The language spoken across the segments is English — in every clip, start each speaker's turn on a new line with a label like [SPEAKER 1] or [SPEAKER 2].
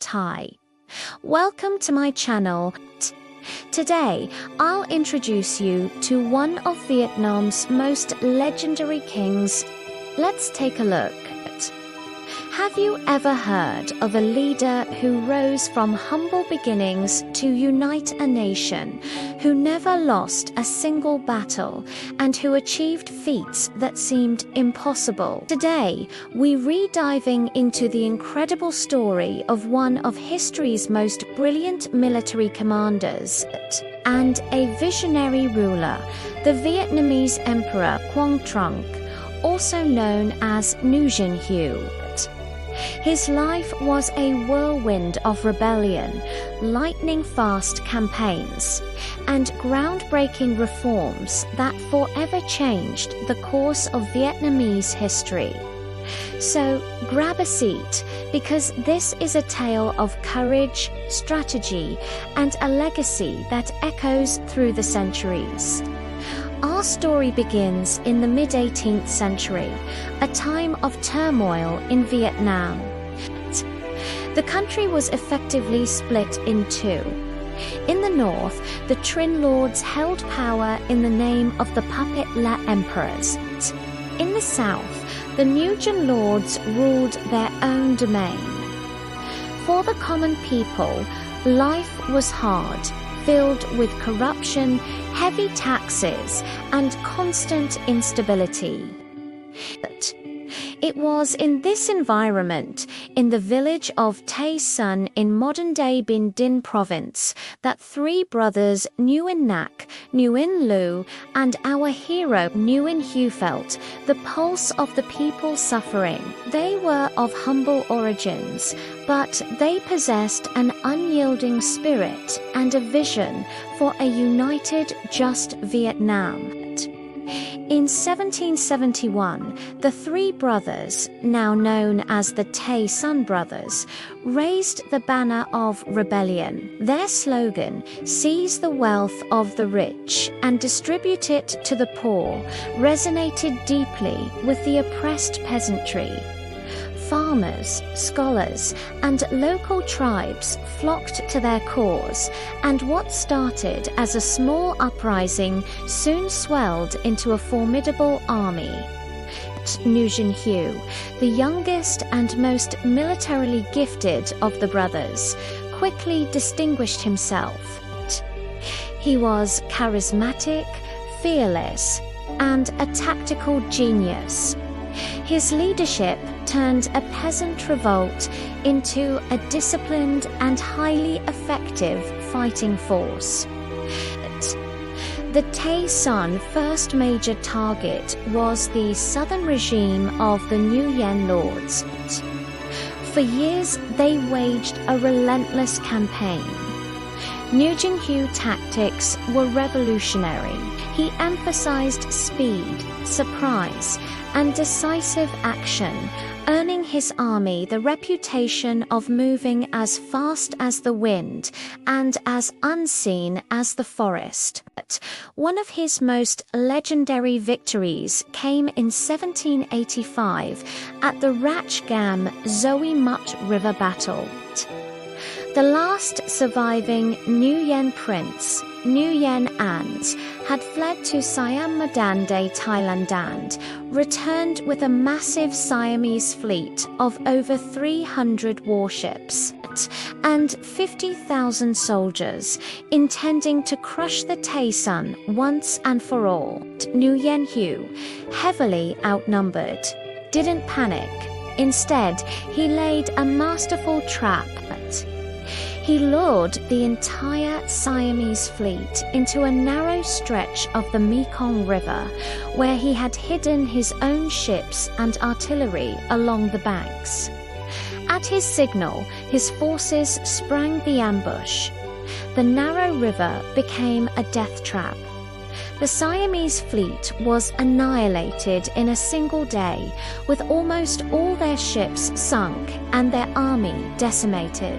[SPEAKER 1] Thai. Welcome to my channel. Today, I'll introduce you to one of Vietnam's most legendary kings. Let's take a look. Have you ever heard of a leader who rose from humble beginnings to unite a nation, who never lost a single battle, and who achieved feats that seemed impossible? Today, we re-diving into the incredible story of one of history's most brilliant military commanders and a visionary ruler, the Vietnamese Emperor Quang Trung, also known as Nguyen Hue. His life was a whirlwind of rebellion, lightning-fast campaigns, and groundbreaking reforms that forever changed the course of Vietnamese history. So grab a seat, because this is a tale of courage, strategy, and a legacy that echoes through the centuries. Our story begins in the mid-18th century, a time of turmoil in Vietnam. The country was effectively split in two. In the north, the Trinh lords held power in the name of the puppet La Emperors. In the south, the Nguyen lords ruled their own domain. For the common people, life was hard, filled with corruption, heavy taxes, and constant instability. But it was in this environment, in the village of Tay Son in modern-day Binh Dinh province, that three brothers Nguyen Nặc, Nguyen Lu, and our hero Nguyen Hue felt the pulse of the people suffering. They were of humble origins, but they possessed an unyielding spirit and a vision for a united, just Vietnam. In 1771, the three brothers, now known as the Tay Son brothers, raised the banner of rebellion. Their slogan, "Seize the wealth of the rich and distribute it to the poor," resonated deeply with the oppressed peasantry. Farmers, scholars, and local tribes flocked to their cause, and what started as a small uprising soon swelled into a formidable army. Nguyen Hue, the youngest and most militarily gifted of the brothers, quickly distinguished himself. He was charismatic, fearless, and a tactical genius. His leadership turned a peasant revolt into a disciplined and highly effective fighting force. The Tay Son first major target was the southern regime of the Nguyen lords. For years, they waged a relentless campaign. Nguyen Hue tactics were revolutionary. He emphasized speed, surprise, and decisive action, earning his army the reputation of moving as fast as the wind and as unseen as the forest. But one of his most legendary victories came in 1785 at the Rach Gam Zoe Mut River battle. The last surviving Nguyen prince, Nguyen Ans, had fled to Siam Madan de Thailand, returned with a massive Siamese fleet of over 300 warships and 50,000 soldiers, intending to crush the Tay Son once and for all. Nguyen Hue, heavily outnumbered, didn't panic. Instead, he laid a masterful trap. He lured the entire Siamese fleet into a narrow stretch of the Mekong River, where he had hidden his own ships and artillery along the banks. At his signal, his forces sprang the ambush. The narrow river became a death trap. The Siamese fleet was annihilated in a single day, with almost all their ships sunk and their army decimated.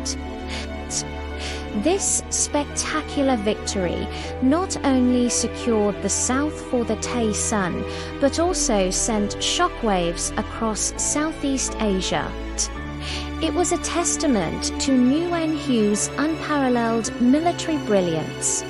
[SPEAKER 1] This spectacular victory not only secured the south for the Tay Son, but also sent shockwaves across Southeast Asia. It was a testament to Nguyen Hue's unparalleled military brilliance.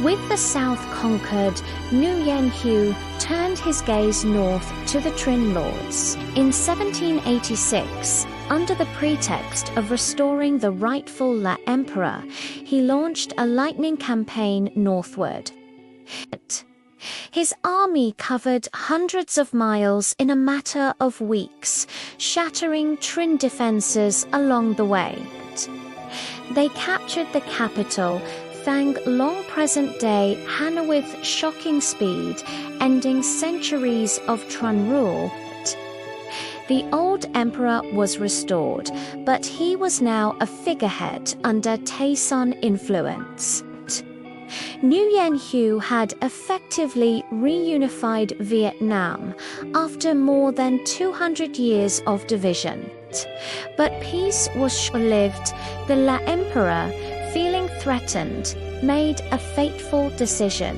[SPEAKER 1] With the south conquered, Nguyen Hue turned his gaze north to the Trin Lords. In 1786, under the pretext of restoring the rightful La Emperor, he launched a lightning campaign northward. His army covered hundreds of miles in a matter of weeks, shattering Trin defenses along the way. They captured the capital, Thang Long present-day Hana with shocking speed, ending centuries of Tran rule. The old emperor was restored, but he was now a figurehead under Tay Son influence. Nguyen Hue had effectively reunified Vietnam after more than 200 years of division. But peace was short-lived. The La Emperor, feeling threatened, made a fateful decision.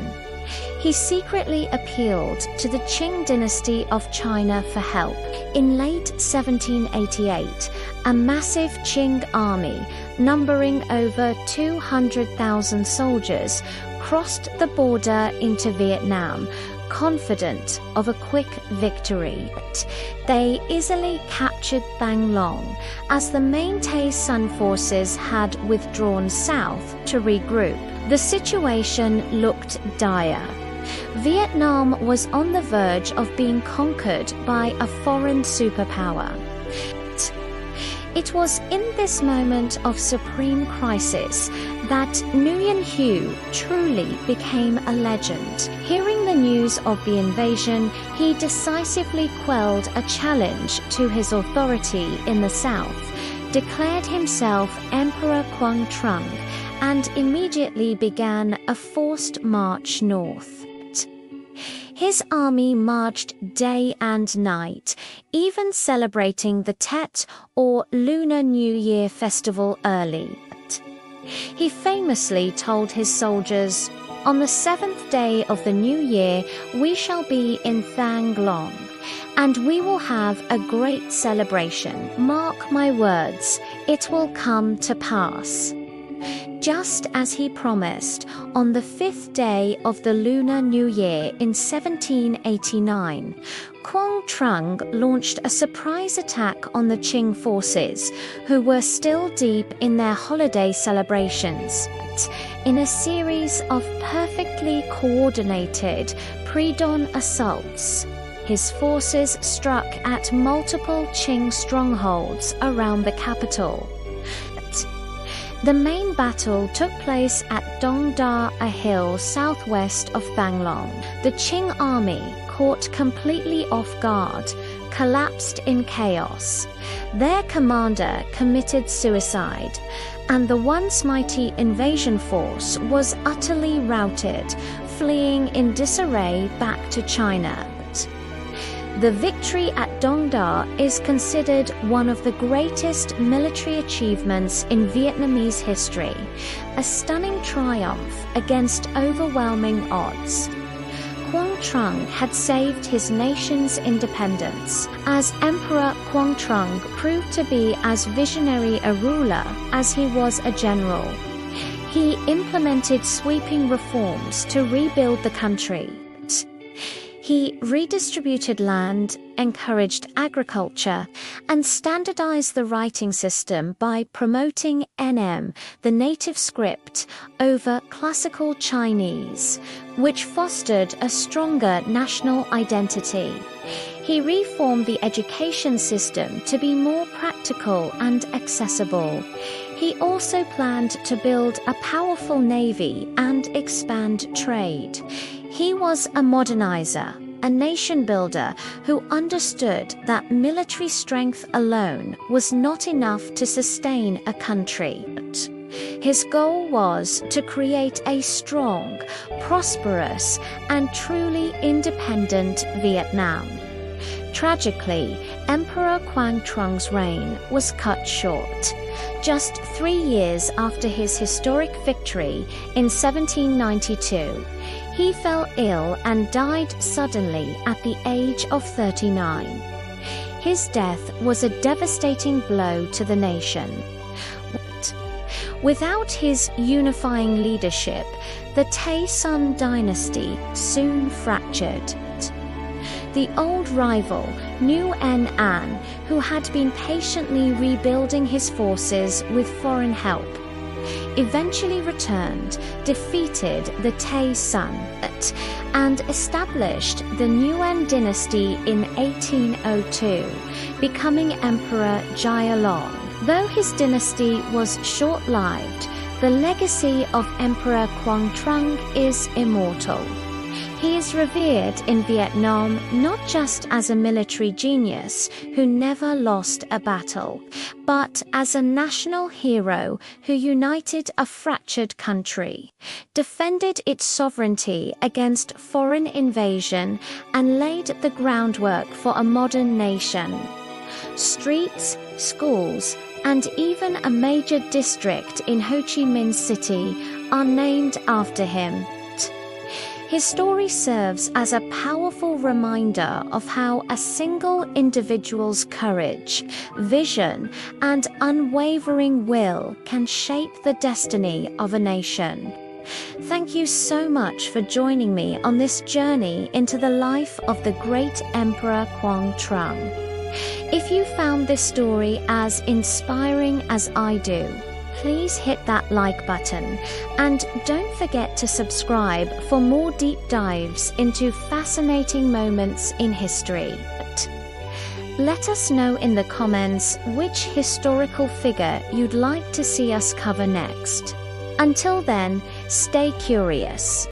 [SPEAKER 1] He secretly appealed to the Qing dynasty of China for help. In late 1788, a massive Qing army, numbering over 200,000 soldiers, crossed the border into Vietnam, confident of a quick victory. They easily captured Thang Long, as the main Tay Son forces had withdrawn south to regroup. The situation looked dire. Vietnam was on the verge of being conquered by a foreign superpower. It was in this moment of supreme crisis that Nguyen Hue truly became a legend. Hearing the news of the invasion, he decisively quelled a challenge to his authority in the south, declared himself Emperor Quang Trung, and immediately began a forced march north. His army marched day and night, even celebrating the Tet or Lunar New Year festival early. He famously told his soldiers, "On the 7th day of the new year, we shall be in Thang Long, and we will have a great celebration. Mark my words, it will come to pass." Just as he promised, on the 5th day of the Lunar New Year in 1789, Quang Trung launched a surprise attack on the Qing forces, who were still deep in their holiday celebrations. In a series of perfectly coordinated pre-dawn assaults, his forces struck at multiple Qing strongholds around the capital. The main battle took place at Dong Da, a hill southwest of Thang Long. The Qing army, caught completely off guard, collapsed in chaos. Their commander committed suicide, and the once mighty invasion force was utterly routed, fleeing in disarray back to China. The victory at Dong Da is considered one of the greatest military achievements in Vietnamese history, a stunning triumph against overwhelming odds. Quang Trung had saved his nation's independence, as Emperor Quang Trung proved to be as visionary a ruler as he was a general. He implemented sweeping reforms to rebuild the country. He redistributed land, encouraged agriculture, and standardized the writing system by promoting NM, the native script, over classical Chinese, which fostered a stronger national identity. He reformed the education system to be more practical and accessible. He also planned to build a powerful navy and expand trade. He was a modernizer, a nation builder who understood that military strength alone was not enough to sustain a country. His goal was to create a strong, prosperous, and truly independent Vietnam. Tragically, Emperor Quang Trung's reign was cut short. Just 3 years after his historic victory in 1792, he fell ill and died suddenly at the age of 39. His death was a devastating blow to the nation. Without his unifying leadership, the Tay Son dynasty soon fractured. The old rival, Nguyen Hue, who had been patiently rebuilding his forces with foreign help, eventually returned, defeated the Tay Son, and established the Nguyen dynasty in 1802, becoming Emperor Long. Though his dynasty was short-lived, the legacy of Emperor Quang Trung is immortal. He is revered in Vietnam not just as a military genius who never lost a battle, but as a national hero who united a fractured country, defended its sovereignty against foreign invasion, and laid the groundwork for a modern nation. Streets, schools, and even a major district in Ho Chi Minh City are named after him. His story serves as a powerful reminder of how a single individual's courage, vision, and unwavering will can shape the destiny of a nation. Thank you so much for joining me on this journey into the life of the great Emperor Quang Trung. If you found this story as inspiring as I do, please hit that like button, and don't forget to subscribe for more deep dives into fascinating moments in history. Let us know in the comments which historical figure you'd like to see us cover next. Until then, stay curious.